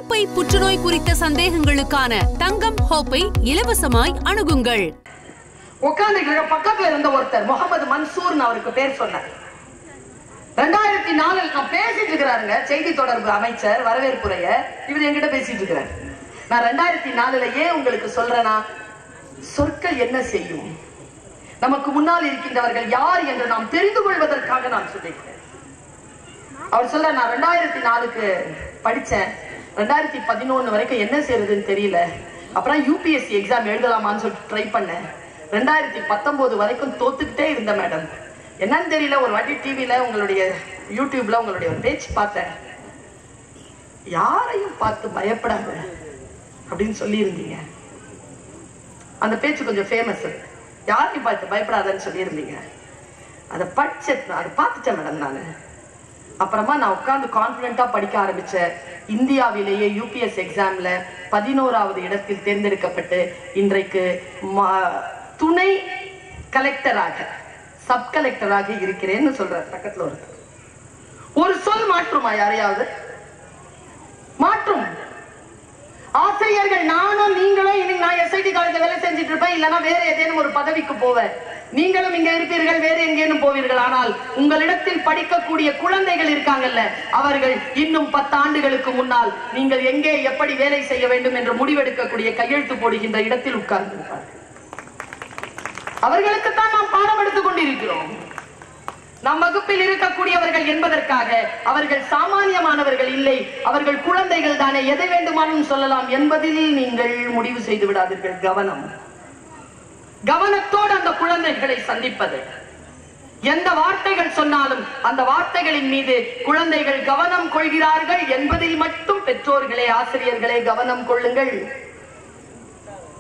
கர்ப்பப்பை புற்றுநோய் குறித்த சந்தேகங்களுக்கான தங்கம் ஹோப்பை இலவசமாய் அணுகுங்கள். உட்கார்ந்து பக்கத்துல இருந்த ஒருத்தர் முகமது மன்சூர் அவருக்கு பேர் சொன்னார். 2004 நான் பேசிட்டு இருக்கிறாருங்க, செய்தி தொடர்பு அமைச்சர் வரவேற்புரைய இவர் என்கிட்ட பேசிட்டு இருக்கிறார். நான் 2004 உங்களுக்கு சொல்றேன்னா, சொற்கள் என்ன செய்யும், நமக்கு முன்னால் இருக்கின்றவர்கள் யார் என்று நாம் தெரிந்து கொள்வதற்காக நான் சொல்லிக்கிறேன். அவர் சொல்ற, நான் 2004க்கு படிச்சேன், 2011 வரைக்கும் என்ன செய்யறதுன்னு தெரியல, அப்புறம் யூபிஎஸ்சி எக்ஸாம் எழுதலாமான்னு சொல்லிட்டு ட்ரை பண்ணேன். 2019 வரைக்கும் தோத்துக்கிட்டே இருந்த மேடம். என்னன்னு தெரியல, ஒரு வாட்டி டிவில உங்களுடைய யூடியூப்ல உங்களுடைய ஒரு பேச்சு பார்த்தேன். யாரையும் பார்த்து பயப்படாத அப்படின்னு சொல்லி இருந்தீங்க. அந்த பேச்சு கொஞ்சம் ஃபேமஸ். யாரையும் பார்த்து பயப்படாதன்னு சொல்லி இருந்தீங்க. அதை பார்த்துட்டேன் மேடம் நானு. அப்புறமா நான் உட்கார்ந்து கான்பிடென்ட்டா படிக்க ஆரம்பிச்சேன். இந்தியாவிலேயே யூபிஎஸ் எக்ஸாம்ல 11வது இடத்தில் தேர்ந்தெடுக்கப்பட்டு இன்றைக்கு துணை கலெக்டராக சப் கலெக்டராக இருக்கிறேன்னு சொல்றாரு. பக்கத்துல ஒரு சொல் மாற்றுமா யாரையாவது? மாற்றும். ஆசிரியர்கள் நானும் நீங்களும் இன்னைக்கு நான் எஸ்ஐடி காலேஜ்ல வேலை செஞ்சுட்டு இருப்பேன், இல்லைன்னா வேற ஏதேனும் ஒரு பதவிக்கு போவேன். நீங்களும் இங்க இருப்பீர்கள், வேற எங்கேனும் போவீர்கள். ஆனால் உங்களிடத்தில் படிக்கக்கூடிய குழந்தைகள் இருக்காங்கல்ல, அவர்கள் இன்னும் 10 ஆண்டுகளுக்கு முன்னால் நீங்கள் எங்கே எப்படி வேலை செய்ய வேண்டும் என்று முடிவெடுக்கக்கூடிய கையெழுத்து போடுகின்ற இடத்தில் உட்கார்ந்து இருப்பார்கள். அவர்களுக்குத்தான் நாம் பாடம் எடுத்துக் கொண்டிருக்கிறோம். நம் வகுப்பில் இருக்கக்கூடியவர்கள் என்பதற்காக அவர்கள் சாமானியமானவர்கள் இல்லை, அவர்கள் குழந்தைகள் தானே, எதை வேண்டுமானும் சொல்லலாம் என்பதில் நீங்கள் முடிவு செய்து விடாதீர்கள். கவனம், கவனத்தோடு அந்த குழந்தைகளை சந்திப்பது. எந்த வார்த்தைகள் சொன்னாலும் அந்த வார்த்தைகளின் மீது குழந்தைகள் கவனம் கொள்கிறார்கள் என்பதில் மட்டும் பெற்றோர்களே, ஆசிரியர்களே கவனம் கொள்ளுங்கள்.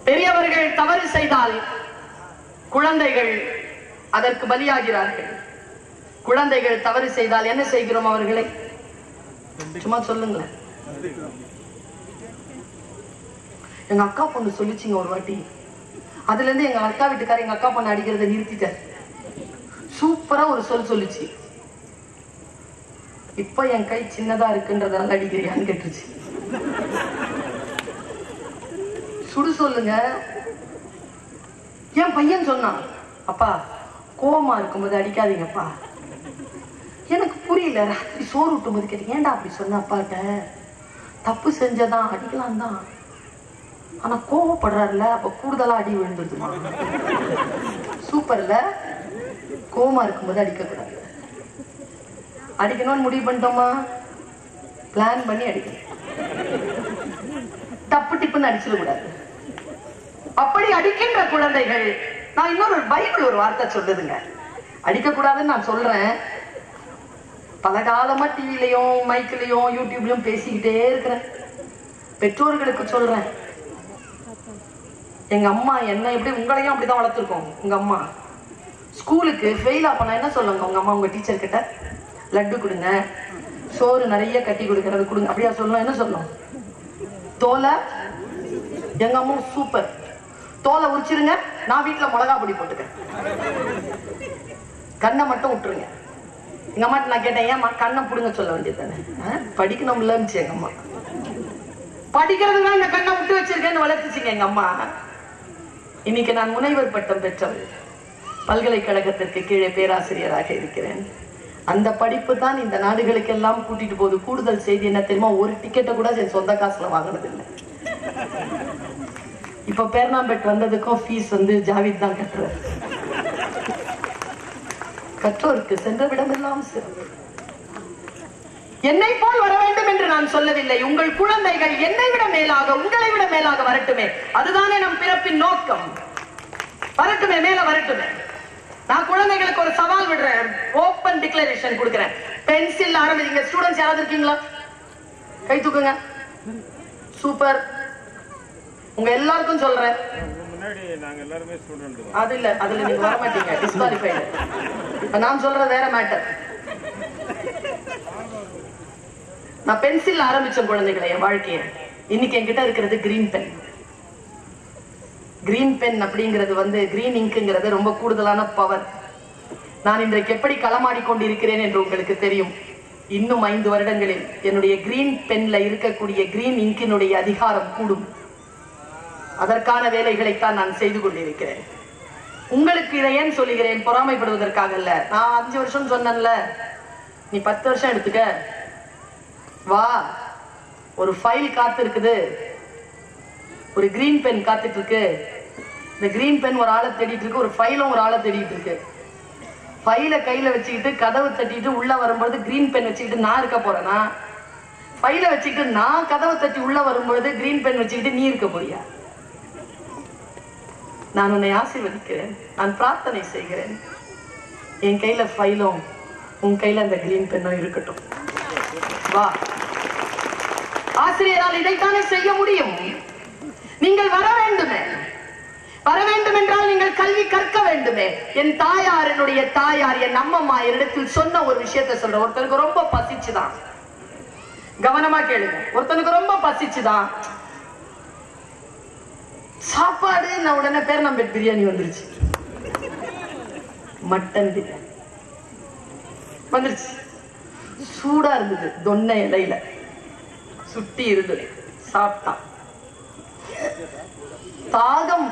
பெரியவர்கள் தவறு செய்தால் குழந்தைகள் அதற்கு பலியாகிறார்கள். குழந்தைகள் தவறு செய்தால் என்ன செய்கிறோம் அவர்களை? சும்மா சொல்லுங்களேன். எங்க அக்கா பொண்ணு சொல்லிச்சிங்க ஒரு வாட்டி, அதுல இருந்து எங்க அக்கா வீட்டுக்கார எங்க அக்கா பொண்ணு அடிக்கிறத நிறுத்திட்டார். சூப்பரா ஒரு சொல் சொல்லிச்சு. இப்ப என் கை சின்னதா இருக்குன்றதால அடிக்கிறியான்னு கேட்டுருச்சு. சுடு சொல்லுங்க. என் பையன் சொன்னான், அப்பா கோவமா இருக்கும்போது அடிக்காதீங்கப்பா. எனக்கு புரியல. ராத்திரி சோறு விட்டும் போது கேட்டீங்க, ஏன்டா அப்படி சொன்ன அப்பாட்ட? தப்பு செஞ்சதான், அடிக்கலாம் தான், ஆனா கோவப்படுறாருல, அப்ப கூடுதலா அடி விழுந்துருதுமா. சூப்பர்ல. கோவமா இருக்கும்போது அடிக்க கூடாது. அடிக்கணும்னு முடிவு பண்ணிட்டோமா, பிளான் பண்ணி அடிக்கணும். தப்பு டிப்புன்னு அடிச்சிட கூடாது. அப்படி அடிக்கின்ற குழந்தைகள், நான் இன்னொரு பைபிள் ஒரு வார்த்தை சொல்லுதுங்க, அடிக்க கூடாதுன்னு நான் சொல்றேன். பல காலமா டிவிலையும் மைக்கிலையும் யூடியூப்லயும் பேசிக்கிட்டே இருக்கிறேன். பெற்றோர்களுக்கு சொல்றேன், எங்க அம்மா என்ன எப்படி உங்களையும் அப்படிதான் வளர்த்துருக்கோம். உங்க அம்மா ஸ்கூலுக்கு ஃபெயில் ஆப்பனா என்ன சொல்லுங்க உங்க அம்மா உங்க டீச்சர் கிட்ட? லட்டு கொடுங்க, சோறு நிறைய கட்டி கொடுக்கறது கொடுங்க, அப்படியா சொல்லணும்? என்ன சொல்லணும்? தோலை. எங்க அம்மா சூப்பர், தோலை உரிச்சிருங்க, நான் வீட்டுல மிளகா பொடி போட்டுக்கிறேன், கண்ணை மட்டும் விட்டுருங்க. எங்க அம்மாட்ட நான் கேட்டேன், ஏன் கண்ணை புடுங்க சொல்ல வேண்டியது தானே, படிக்கணும் இல்லைன்னு எங்க அம்மா. படிக்கிறதுனா இந்த கண்ணை விட்டு வச்சிருக்கேன்னு வளர்த்துச்சுங்க எங்க அம்மா. இன்னைக்கு நான் முனைவர் பட்டம் பெற்றவர், பல்கலைக்கழகத்திற்கு கீழே பேராசிரியராக இருக்கிறேன். அந்த படிப்பு தான் இந்த நாடுகளுக்கு எல்லாம் கூட்டிட்டு போகுது. கூடுதல் செய்தி என்ன தெரியுமா, ஒரு டிக்கெட்டை கூட என் சொந்த காசுல வாங்கினது இல்லை. இப்ப பேர்னாம்பேட் வந்ததுக்கும் ஃபீஸ் ஜாவித் தான் கட்டுறாரு. கற்றோருக்கு சென்ற விடமெல்லாம் சிறப்பு. என்னை போல் வர வேண்டும் என்று நான் சொல்லவில்லை. உங்கள் குழந்தைகள் என்னை விட மேலாக, உங்களை விட மேலாக வரட்டுமே. அதுதானே நம் பிறப்பின் நோக்கம். வரட்டுமே, மேல வரட்டுமே. நான் குழந்தைகளுக்கு ஒரு சவால் விடுறேன், ஓபன் டிக்ளரேஷன் கொடுக்கிறேன். பென்சில் ஆரம்பிங்க. ஸ்டூடெண்ட்ஸ் யாராவது இருக்கீங்களா? கை தூக்குங்க. சூப்பர். உங்க எல்லாருக்கும் சொல்றேன், அது இல்ல, அதுல நீங்க வர மாட்டீங்க, டிஸ்குவாலிஃபைடு. நான் சொல்றது வேற மேட்டர். நான் பென்சில் ஆரம்பிச்ச குழந்தைகளை என் வாழ்க்கையை. இன்னைக்கு என்கிட்ட இருக்கிறது கிரீன் பென். கிரீன் பென் அப்படிங்கிறது கிரீன் இங்க்ங்கிறது ரொம்ப கூடுதலான பவர். நான் இன்றைக்கு எப்படி களமாடி கொண்டிருக்கிறேன் என்று உங்களுக்கு தெரியும். இன்னும் 5 வருடங்களில் என்னுடைய கிரீன் பென்ல இருக்கக்கூடிய கிரீன் இங்கினுடைய அதிகாரம் கூடும். அதற்கான வேலைகளைத்தான் நான் செய்து கொண்டிருக்கிறேன். உங்களுக்கு இதை ஏன் சொல்லுகிறேன்? பொறாமைப்படுவதற்காக அல்ல. நான் 5 வருஷம் சொன்னேன்ல, நீ 10 வருஷம் எடுத்துக்க. வா, ஒரு ஃபைல் காத்து இருக்குது, ஒரு கிரீன் பென் காத்துட்டு இருக்கு. இந்த கிரீன் பென் ஒரு ஆளை தேடிட்டு இருக்கு, ஒரு ஃபைலும் ஒரு ஆளை தேடிட்டு இருக்கு. ஃபைலை கையில வச்சுக்கிட்டு கதவு தட்டிட்டு உள்ள வரும்பொழுது கிரீன் பென் வச்சுக்கிட்டு நான் இருக்க போறேனா? ஃபைலை வச்சுக்கிட்டு நான் கதவை தட்டி உள்ள வரும்பொழுது கிரீன் பென் வச்சுக்கிட்டு நீ இருக்க போறியா? நான் உன்னை ஆசீர்வதிக்கிறேன், நான் பிரார்த்தனை செய்கிறேன். என் கையில ஃபைலும் உன் கையில அந்த கிரீன் பென்னும் இருக்கட்டும். வா, ஆசிரியரால் இதைத்தானே செய்ய முடியும். நீங்கள் வர வேண்டுமே. வர வேண்டும் என்றால் நீங்கள் கல்வி கற்க வேண்டுமே. என் தாயார், என்னுடைய தாயார், என் அம்மம்மா என்னிடத்தில் சொன்ன ஒரு விஷயத்தை சொல்ற. ஒருத்தனுக்கு ரொம்ப பசிச்சுதான், கவனமா கேளுங்க. ஒருத்தனுக்கு ரொம்ப பசிச்சுதான், சாப்பாடு நான் உடனே பேர்னம்பேட் பிரியாணி வந்துருச்சு, மட்டன் பிரியாணி வந்துருச்சு, சூடா இருந்தது, தொன்னை இலையில சுட்டி இருந்தது, சாப்பிட்டான். தாகம்,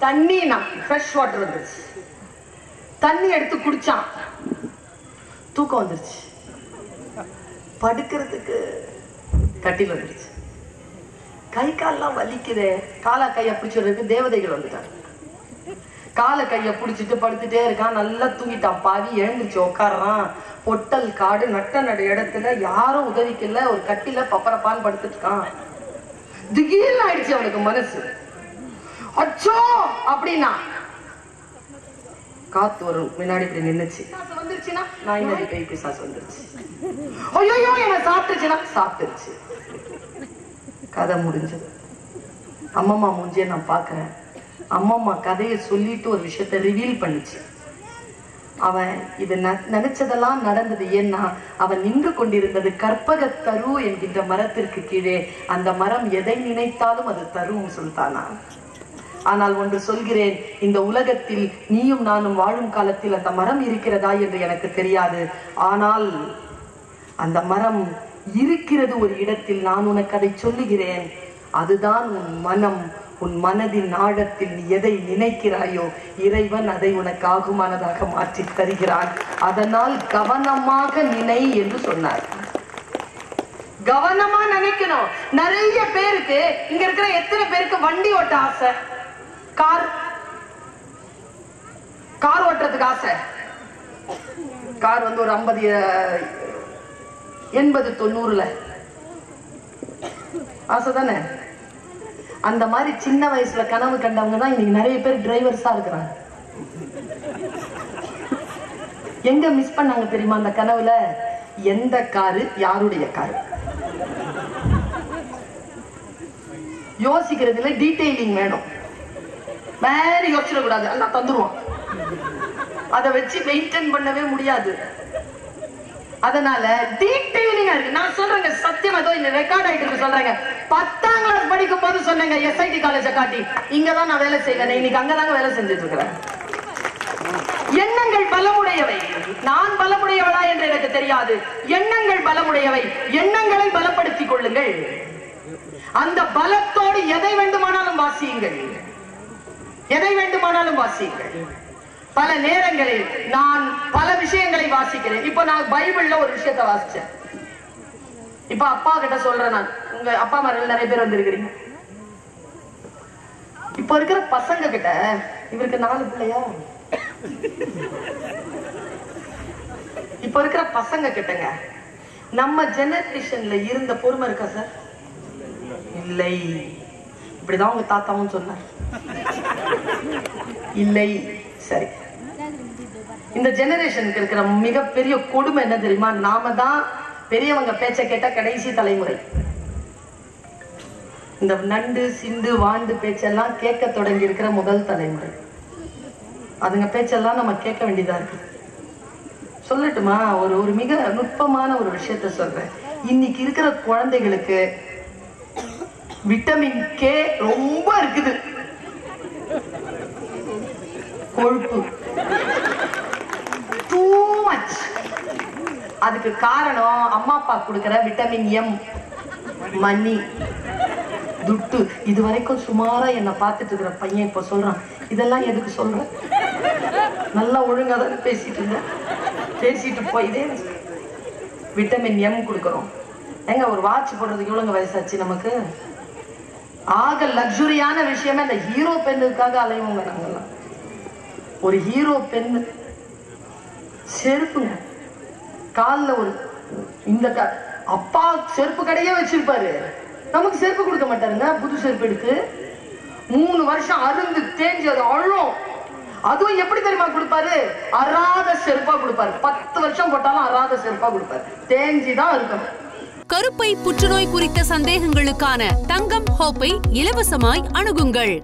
தண்ணி, ஃப்ரெஷ் வாட்டர் வந்துருச்சு, தண்ணி எடுத்து குடிச்சான், தூக்கம் வந்துருச்சு, படுக்கிறதுக்கு கட்டில் வந்துருச்சு, கை கால்லாம் வலிக்குதே, காலா கைய பிடிச்சிடுறதுக்கு தேவதைகள் வந்துட்டாங்க. காலை கைய பிடிச்சிட்டு படுத்துட்டே இருக்கான், நல்லா தூங்கிட்டான். பாவி எழுந்துச்சு, உட்காடுறான். பொட்டல் காடு நட்ட நடு இடத்துல, யாரும் உதவிக்கல, ஒரு கட்டில பப்பரப்பான்னு படுத்துட்டு இருக்கான். திடீர்னு ஆயிடுச்சு அவனுக்கு மனசு. அச்சோ அப்படின்னா காத்து வரும் முன்னாடி இப்படி நின்னுச்சு, வந்துருச்சுன்னா நான் இந்த பேய் பிசாசு வந்துருச்சு, ஐயோ என்ன சாப்பிட்டுச்சுன்னா சாப்பிட்டுருச்சு. கதை முடிஞ்சது. அம்மம்மா மூஞ்சிய நான் பாக்குறேன். அம்மம்மா கதையை சொல்லிட்டு ஒரு விஷயத்த ரிவீல் பண்ணுச்சு. அவன் இது நினைச்சதெல்லாம் நடந்தது. ஏன்னா அவன் நின்று கொண்டிருந்தது கற்பகத்தரு என்கின்ற மரத்திற்கு கீழே. அந்த மரம் எதை நினைத்தாலும் அது தரும் சுல்தானா. ஆனால் ஒன்று சொல்கிறேன், இந்த உலகத்தில் நீயும் நானும் வாழும் காலத்தில் அந்த மரம் இருக்கிறதா என்று எனக்கு தெரியாது. ஆனால் அந்த மரம் இருக்கிறது ஒரு இடத்தில். நான் உனக்கு அதை சொல்லுகிறேன். அதுதான் உன் மனம். உன் மனதின் ஆழத்தில் நீ எதை நினைக்கிறாயோ இறைவன் அதை உனக்கு ஆகுமானதாக மாற்றி தருகிறான். அதனால் கவனமாக நினை என்று சொன்னார். கவனமா நினைக்கணும். நிறைய பேருக்கு, இங்க இருக்கிற எத்தனை பேருக்கு வண்டி ஓட்ட ஆசை? கார் ஓட்டுறதுக்கு ஆசை. கார் வந்து ஒரு 50 80 90ல ஆசை தானே. அந்த மாதிரி சின்ன வயசுல கனவு கண்டவங்க தான் இன்னைக்கு நிறைய பேர் டிரைவர்ஸா இருக்கிறாங்க. எங்க மிஸ் பண்ணாங்க தெரியுமா அந்த கனவுல? எந்த காரு, யாருடைய காரு யோசிக்கிறதுல டீடைலிங் வேணும். வேற யோசிச்சிடக்கூடாது, எல்லாம் தந்துருவான். அதை வச்சு மெயின்டைன் பண்ணவே முடியாது. அதனால டீடைலிங்கா இருக்கு. நான் சொல்றேங்க, சத்தியம் ஏதோ இந்த ரெக்கார்ட் ஆயிட்டு இருக்கு சொல்றேங்க. 10ஆம் கிளாஸ் படிக்கும் போது சொன்னேங்க, SIT காலேஜை காட்டி, இங்கதான் நான் வேலை செய்வேன். இன்னைக்கு அங்கதாங்க வேலை செஞ்சுட்டு இருக்கிறேன். எண்ணங்கள் பலமுடையவை. நான் பலமுடையவளா என்று எனக்கு தெரியாது. எண்ணங்கள் பலமுடையவை. எண்ணங்களை பலப்படுத்திக் கொள்ளுங்கள். அந்த பலத்தோடு எதை வேண்டுமானாலும் வாசியுங்கள். எதை வேண்டுமானாலும் வாசியுங்கள். பல நேரங்களில் நான் பல விஷயங்களை வாசிக்கிறேன். இப்ப நான் பைபிள்ல ஒரு விஷயத்தை வாசிச்சேன். இப்ப அப்பா கிட்ட சொல்றேன். நான் உங்க அப்பா அம்மார்கள் நிறைய பேர் வந்திருக்கிறீங்க. இப்ப இருக்கிற பசங்க கிட்ட, இவருக்கு 4 பிள்ளையா? இப்ப இருக்கிற பசங்க கிட்டங்க நம்ம ஜெனரேஷன்ல இருந்த பொறுமை இருக்கா சார்? இல்லை. இப்படிதான் உங்க தாத்தாவும் சொன்னார். இல்லை. சரி, இந்த ஜெனரேஷனுக்கு இருக்கிற மிகப்பெரிய கொடுமை என்ன தெரியுமா? நாம தான் பெரியவங்க பேச்ச கேட்ட கடைசி தலைமுறை. இந்த நண்டு சிண்டு வாண்டு பேச்செல்லாம் கேட்க தொடங்கி இருக்கிற முதல் தலைமுறை. அதுங்க பேச்செல்லாம் நம்ம கேட்க வேண்டியதா இருக்கு. சொல்லட்டுமா? ஒரு மிக நுட்பமான ஒரு விஷயத்த சொல்றேன். இன்னைக்கு இருக்கிற குழந்தைகளுக்கு விட்டமின் கே ரொம்ப இருக்குது. கொழுப்பு டூ மச். அதுக்கு காரணம் அம்மா அப்பா கொடுக்கிற விட்டமின் எம், மணி, துட்டு. இது வரைக்கும் சுமாரா என்ன பார்த்துட்டு இருக்கிற பையன் இப்ப சொல்றான், இதெல்லாம் எதுக்கு சொல்ற? நல்லா ஒழுங்கா தான் பேசிட்டு இருந்த, பேசிட்டு போயிதே. விட்டமின் எம் கொடுக்கறோம். எங்க ஒரு வாட்ச் போடுறதுக்கு எவ்வளவு வயசாச்சு நமக்கு? ஆக லக்ஸுரியான விஷயமே இந்த ஹீரோ பெண்ணுக்காக அலைவோங்க நாங்கெல்லாம். ஒரு ஹீரோ பெண்ணு செருப்புங்க, கால்ல ஒரு இந்த அப்பா செருப்பு கடையே வச்சிருப்பாரு, நமக்கு செருப்பு கொடுக்க மாட்டாருங்க. புது செருப்பு எடுத்து 3 வருஷம் அருந்து தேஞ்சு அது அழும். அதுவும் எப்படி தெரியுமா கொடுப்பாரு? அறாத செருப்பா கொடுப்பாரு. 10 வருஷம் போட்டாலும் அறாத செருப்பா கொடுப்பாரு. தேஞ்சிதான் இருக்கணும். கருப்பை புற்றுநோய் குறித்த சந்தேகங்களுக்கான தங்கம் ஹோப்பை இலவசமாய் அணுகுங்கள்.